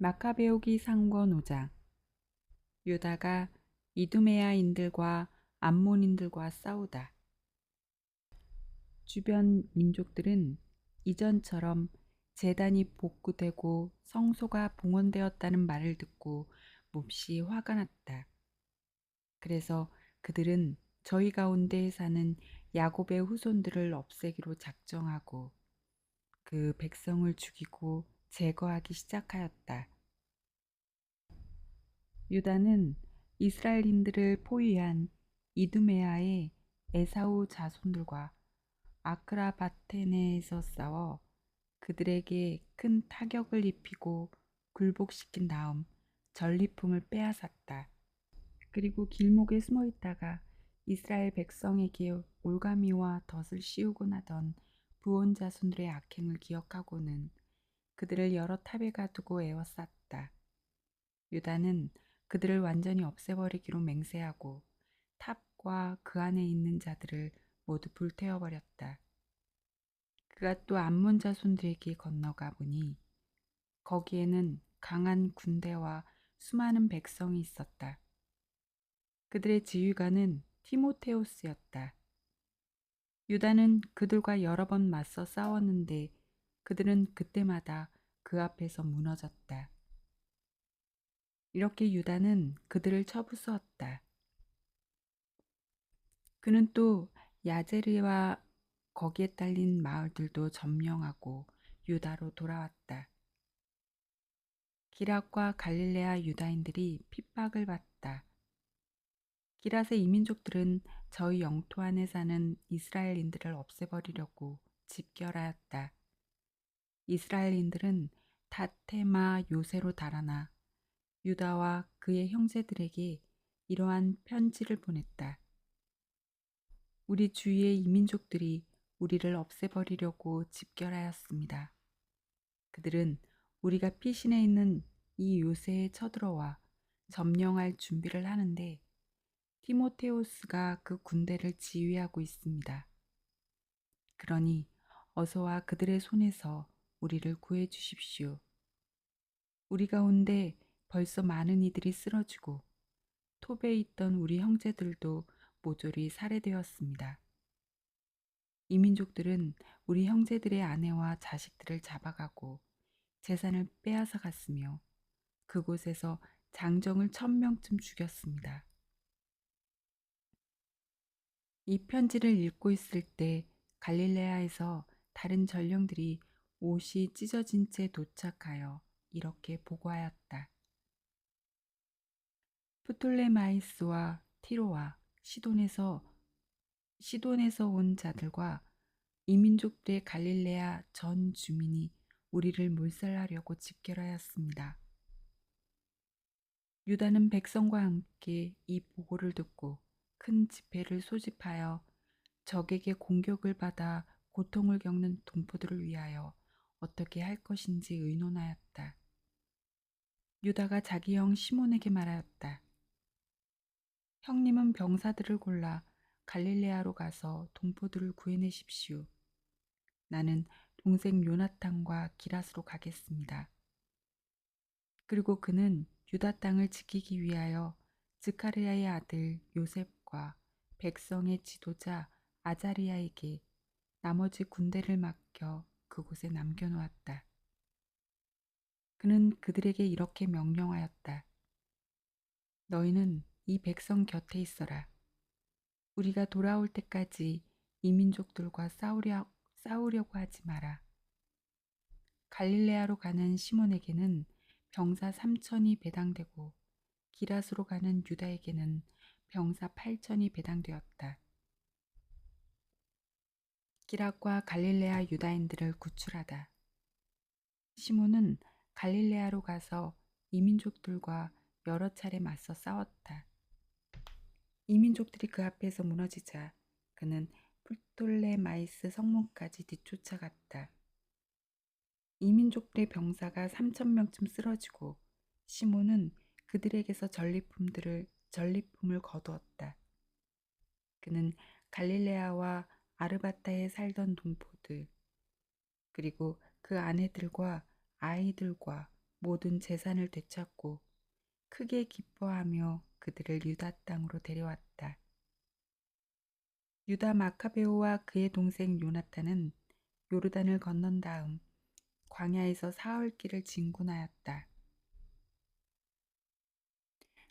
마카베오기 상권 5장. 유다가 이두메아인들과 암몬인들과 싸우다. 주변 민족들은 이전처럼 제단이 복구되고 성소가 봉헌되었다는 말을 듣고 몹시 화가 났다. 그래서 그들은 저희 가운데에 사는 야곱의 후손들을 없애기로 작정하고 그 백성을 죽이고 제거하기 시작하였다. 유다는 이스라엘인들을 포위한 이두메아의 에사우 자손들과 아크라바테네에서 싸워 그들에게 큰 타격을 입히고 굴복시킨 다음 전리품을 빼앗았다. 그리고 길목에 숨어 있다가 이스라엘 백성에게 올가미와 덫을 씌우곤 하던 부온 자손들의 악행을 기억하고는 그들을 여러 탑에 가두고 에워쌌다. 유다는 그들을 완전히 없애버리기로 맹세하고 탑과 그 안에 있는 자들을 모두 불태워버렸다. 그가 또 암몬 자손들에게 건너가 보니 거기에는 강한 군대와 수많은 백성이 있었다. 그들의 지휘관은 티모테우스였다. 유다는 그들과 여러 번 맞서 싸웠는데 그들은 그때마다 그 앞에서 무너졌다. 이렇게 유다는 그들을 쳐부수었다. 그는 또 야제르와 거기에 딸린 마을들도 점령하고 유다로 돌아왔다. 기랏과 갈릴레아 유다인들이 핍박을 받다. 기랏의 이민족들은 저희 영토 안에 사는 이스라엘인들을 없애버리려고 집결하였다. 이스라엘인들은 다테마 요새로 달아나 유다와 그의 형제들에게 이러한 편지를 보냈다. 우리 주위의 이민족들이 우리를 없애버리려고 집결하였습니다. 그들은 우리가 피신해 있는 이 요새에 쳐들어와 점령할 준비를 하는데 티모테우스가 그 군대를 지휘하고 있습니다. 그러니 어서와 그들의 손에서 우리를 구해 주십시오. 우리 가운데 벌써 많은 이들이 쓰러지고 톱에 있던 우리 형제들도 모조리 살해되었습니다. 이 민족들은 우리 형제들의 아내와 자식들을 잡아가고 재산을 빼앗아 갔으며 그곳에서 장정을 1000명쯤 죽였습니다. 이 편지를 읽고 있을 때 갈릴레아에서 다른 전령들이 옷이 찢어진 채 도착하여 이렇게 보고하였다. 프톨레마이스와 티로와 시돈에서 온 자들과 이민족들의 갈릴레아 전 주민이 우리를 몰살하려고 집결하였습니다. 유다는 백성과 함께 이 보고를 듣고 큰 집회를 소집하여 적에게 공격을 받아 고통을 겪는 동포들을 위하여 어떻게 할 것인지 의논하였다. 유다가 자기 형 시몬에게 말하였다. 형님은 병사들을 골라 갈릴레아로 가서 동포들을 구해내십시오. 나는 동생 요나탄과 기랏으로 가겠습니다. 그리고 그는 유다 땅을 지키기 위하여 스가랴의 아들 요셉과 백성의 지도자 아자리야에게 나머지 군대를 맡겨 그곳에 남겨놓았다. 그는 그들에게 이렇게 명령하였다. 너희는 이 백성 곁에 있어라. 우리가 돌아올 때까지 이 민족들과 싸우려고 하지 마라. 갈릴레아로 가는 시몬에게는 병사 3000이 배당되고 기랏으로 가는 유다에게는 병사 8000이 배당되었다. 기랏과 갈릴레아 유다인들을 구출하다. 시몬은 갈릴레아로 가서 이민족들과 여러 차례 맞서 싸웠다. 이민족들이 그 앞에서 무너지자 그는 풀톨레마이스 성문까지 뒤쫓아갔다. 이민족들의 병사가 3000명쯤 쓰러지고 시몬은 그들에게서 전리품을 거두었다. 그는 갈릴레아와 아르바타에 살던 동포들 그리고 그 아내들과 아이들과 모든 재산을 되찾고 크게 기뻐하며 그들을 유다 땅으로 데려왔다. 유다 마카베오와 그의 동생 요나탄은 요르단을 건넌 다음 광야에서 사흘 길을 진군하였다.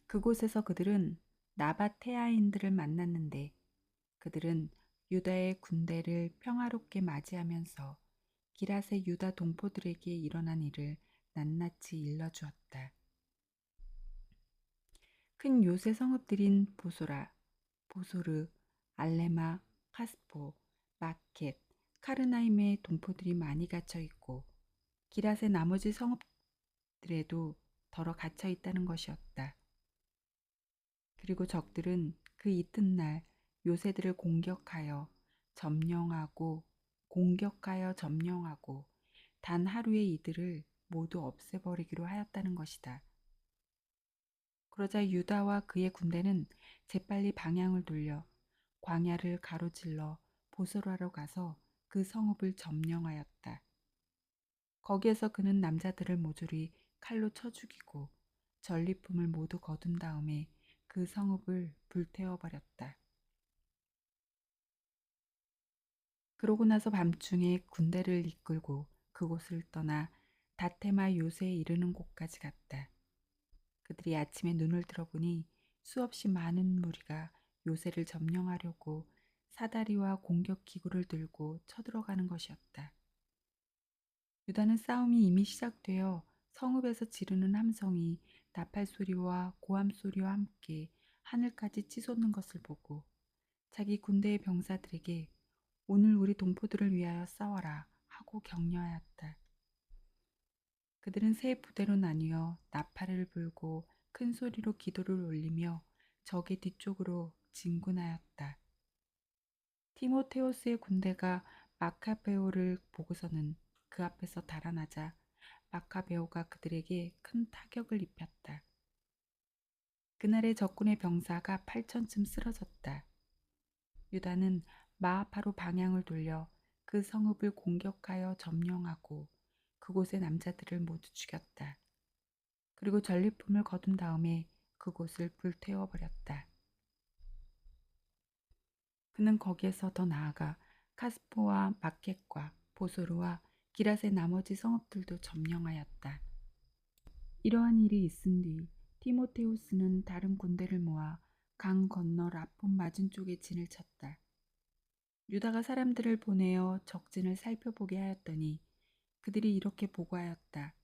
그곳에서 그들은 나바테아인들을 만났는데 그들은 유다의 군대를 평화롭게 맞이하면서 기랏의 유다 동포들에게 일어난 일을 낱낱이 일러주었다. 큰 요새 성읍들인 보소라, 보소르, 알레마, 카스포, 마켓, 카르나임의 동포들이 많이 갇혀 있고 기랏의 나머지 성읍들에도 더러 갇혀 있다는 것이었다. 그리고 적들은 그 이튿날 요새들을 공격하여 점령하고 단 하루에 이들을 모두 없애버리기로 하였다는 것이다. 그러자 유다와 그의 군대는 재빨리 방향을 돌려 광야를 가로질러 보소라로 가서 그 성읍을 점령하였다. 거기에서 그는 남자들을 모조리 칼로 쳐 죽이고 전리품을 모두 거둔 다음에 그 성읍을 불태워버렸다. 그러고 나서 밤중에 군대를 이끌고 그곳을 떠나 다테마 요새에 이르는 곳까지 갔다. 그들이 아침에 눈을 들어보니 수없이 많은 무리가 요새를 점령하려고 사다리와 공격 기구를 들고 쳐들어가는 것이었다. 유다는 싸움이 이미 시작되어 성읍에서 지르는 함성이 나팔 소리와 고함 소리와 함께 하늘까지 치솟는 것을 보고 자기 군대의 병사들에게 오늘 우리 동포들을 위하여 싸워라 하고 격려하였다. 그들은 세 부대로 나뉘어 나팔을 불고 큰 소리로 기도를 올리며 적의 뒤쪽으로 진군하였다. 티모테오스의 군대가 마카베오를 보고서는 그 앞에서 달아나자 마카베오가 그들에게 큰 타격을 입혔다. 그날의 적군의 병사가 8천쯤 쓰러졌다. 유다는 마하파로 방향을 돌려 그 성읍을 공격하여 점령하고 그곳의 남자들을 모두 죽였다. 그리고 전리품을 거둔 다음에 그곳을 불태워버렸다. 그는 거기에서 더 나아가 카스포와 마켓과 보소르와 기랏의 나머지 성읍들도 점령하였다. 이러한 일이 있은 뒤 티모테우스는 다른 군대를 모아 강 건너 라폰 맞은 쪽에 진을 쳤다. 유다가 사람들을 보내어 적진을 살펴보게 하였더니 그들이 이렇게 보고하였다.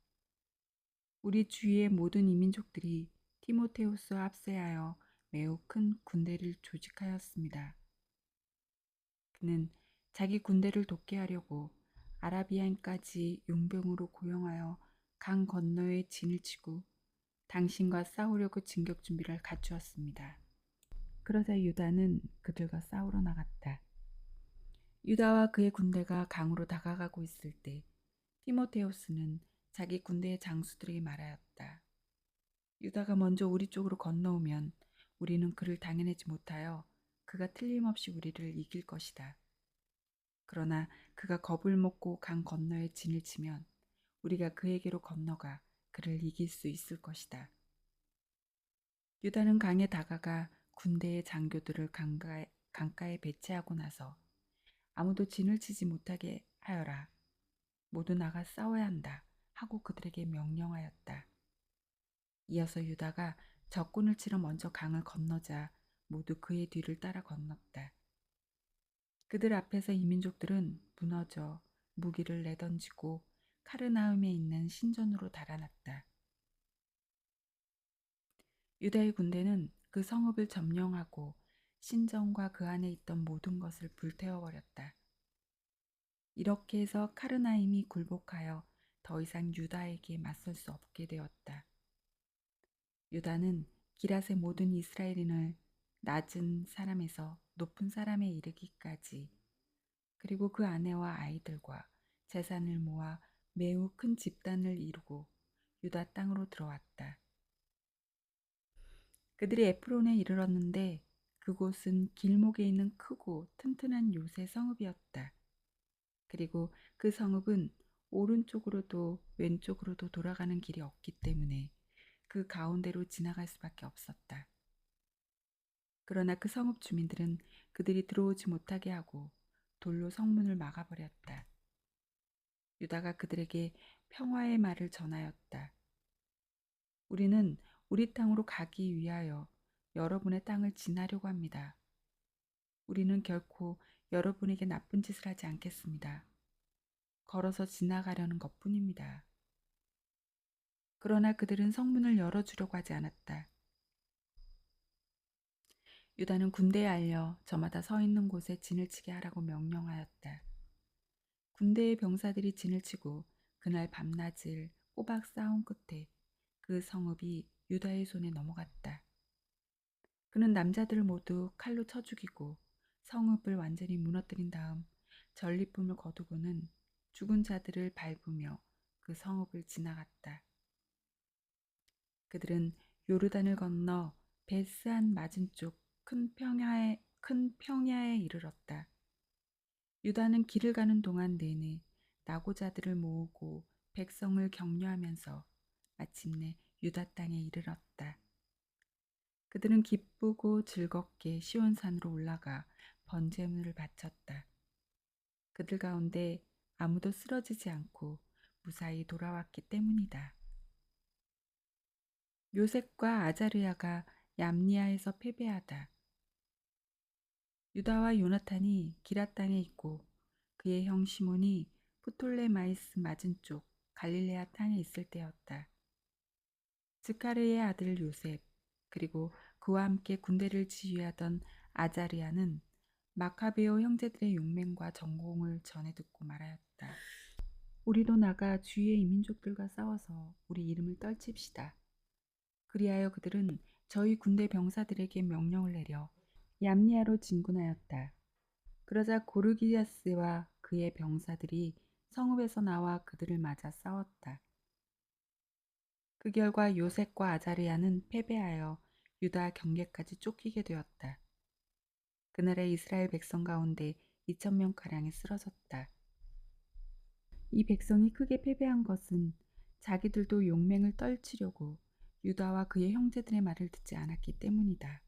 우리 주위의 모든 이민족들이 티모테우스와 합세하여 매우 큰 군대를 조직하였습니다. 그는 자기 군대를 돕게 하려고 아라비안까지 용병으로 고용하여 강 건너에 진을 치고 당신과 싸우려고 진격 준비를 갖추었습니다. 그러자 유다는 그들과 싸우러 나갔다. 유다와 그의 군대가 강으로 다가가고 있을 때 티모테우스는 자기 군대의 장수들에게 말하였다. 유다가 먼저 우리 쪽으로 건너오면 우리는 그를 당해내지 못하여 그가 틀림없이 우리를 이길 것이다. 그러나 그가 겁을 먹고 강 건너에 진을 치면 우리가 그에게로 건너가 그를 이길 수 있을 것이다. 유다는 강에 다가가 군대의 장교들을 강가에 배치하고 나서 아무도 진을 치지 못하게 하여라. 모두 나가 싸워야 한다 하고 그들에게 명령하였다. 이어서 유다가 적군을 치러 먼저 강을 건너자 모두 그의 뒤를 따라 건넜다. 그들 앞에서 이민족들은 무너져 무기를 내던지고 카르나움에 있는 신전으로 달아났다. 유다의 군대는 그 성읍을 점령하고 신전과 그 안에 있던 모든 것을 불태워버렸다. 이렇게 해서 카르나임이 굴복하여 더 이상 유다에게 맞설 수 없게 되었다. 유다는 기랏의 모든 이스라엘인을 낮은 사람에서 높은 사람에 이르기까지 그리고 그 아내와 아이들과 재산을 모아 매우 큰 집단을 이루고 유다 땅으로 들어왔다. 그들이 에프론에 이르렀는데 그곳은 길목에 있는 크고 튼튼한 요새 성읍이었다. 그리고 그 성읍은 오른쪽으로도 왼쪽으로도 돌아가는 길이 없기 때문에 그 가운데로 지나갈 수밖에 없었다. 그러나 그 성읍 주민들은 그들이 들어오지 못하게 하고 돌로 성문을 막아버렸다. 유다가 그들에게 평화의 말을 전하였다. 우리는 우리 땅으로 가기 위하여 여러분의 땅을 지나려고 합니다. 우리는 결코 여러분에게 나쁜 짓을 하지 않겠습니다. 걸어서 지나가려는 것뿐입니다. 그러나 그들은 성문을 열어주려고 하지 않았다. 유다는 군대에 알려 저마다 서 있는 곳에 진을 치게 하라고 명령하였다. 군대의 병사들이 진을 치고 그날 밤낮을 꼬박 싸운 끝에 그 성읍이 유다의 손에 넘어갔다. 그는 남자들을 모두 칼로 쳐 죽이고 성읍을 완전히 무너뜨린 다음 전리품을 거두고는 죽은 자들을 밟으며 그 성읍을 지나갔다. 그들은 요르단을 건너 베스안 맞은쪽 큰 평야에 이르렀다. 유다는 길을 가는 동안 내내 나고자들을 모으고 백성을 격려하면서 마침내 유다 땅에 이르렀다. 그들은 기쁘고 즐겁게 시온산으로 올라가 번제물을 바쳤다. 그들 가운데 아무도 쓰러지지 않고 무사히 돌아왔기 때문이다. 요셉과 아자르야가 얌니아에서 패배하다. 유다와 요나탄이 기라 땅에 있고 그의 형 시몬이 프톨레마이스 맞은쪽 갈릴레아 땅에 있을 때였다. 스카르의 아들 요셉 그리고 그와 함께 군대를 지휘하던 아자리아는 마카베오 형제들의 용맹과 전공을 전해 듣고 말하였다. 우리도 나가 주위의 이민족들과 싸워서 우리 이름을 떨칩시다. 그리하여 그들은 저희 군대 병사들에게 명령을 내려 얌니아로 진군하였다. 그러자 고르기아스와 그의 병사들이 성읍에서 나와 그들을 맞아 싸웠다. 그 결과 요셉과 아자르야는 패배하여 유다 경계까지 쫓기게 되었다. 그날의 이스라엘 백성 가운데 2,000명가량이 쓰러졌다. 이 백성이 크게 패배한 것은 자기들도 용맹을 떨치려고 유다와 그의 형제들의 말을 듣지 않았기 때문이다.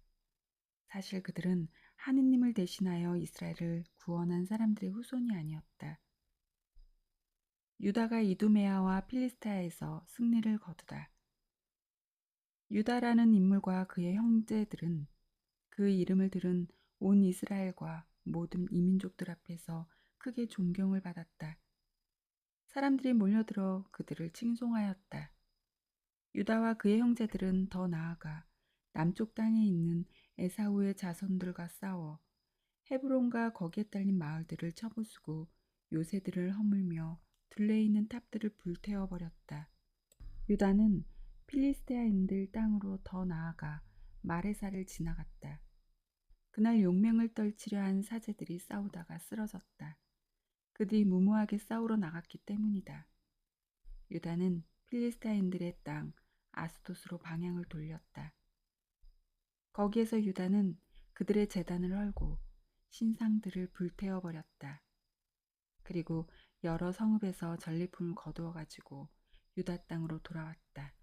사실 그들은 하느님을 대신하여 이스라엘을 구원한 사람들의 후손이 아니었다. 유다가 이두메아와 필리스타에서 승리를 거두다. 유다라는 인물과 그의 형제들은 그 이름을 들은 온 이스라엘과 모든 이민족들 앞에서 크게 존경을 받았다. 사람들이 몰려들어 그들을 칭송하였다. 유다와 그의 형제들은 더 나아가 남쪽 땅에 있는 에사우의 자손들과 싸워 헤브론과 거기에 딸린 마을들을 쳐부수고 요새들을 허물며 둘레 있는 탑들을 불태워 버렸다. 유다는 필리스테아인들 땅으로 더 나아가 마레사를 지나갔다. 그날 용맹을 떨치려 한 사제들이 싸우다가 쓰러졌다. 그들이 무모하게 싸우러 나갔기 때문이다. 유다는 필리스타인들의 땅 아스돗으로 방향을 돌렸다. 거기에서 유다는 그들의 제단을 헐고 신상들을 불태워 버렸다. 그리고 여러 성읍에서 전리품을 거두어 가지고 유다 땅으로 돌아왔다.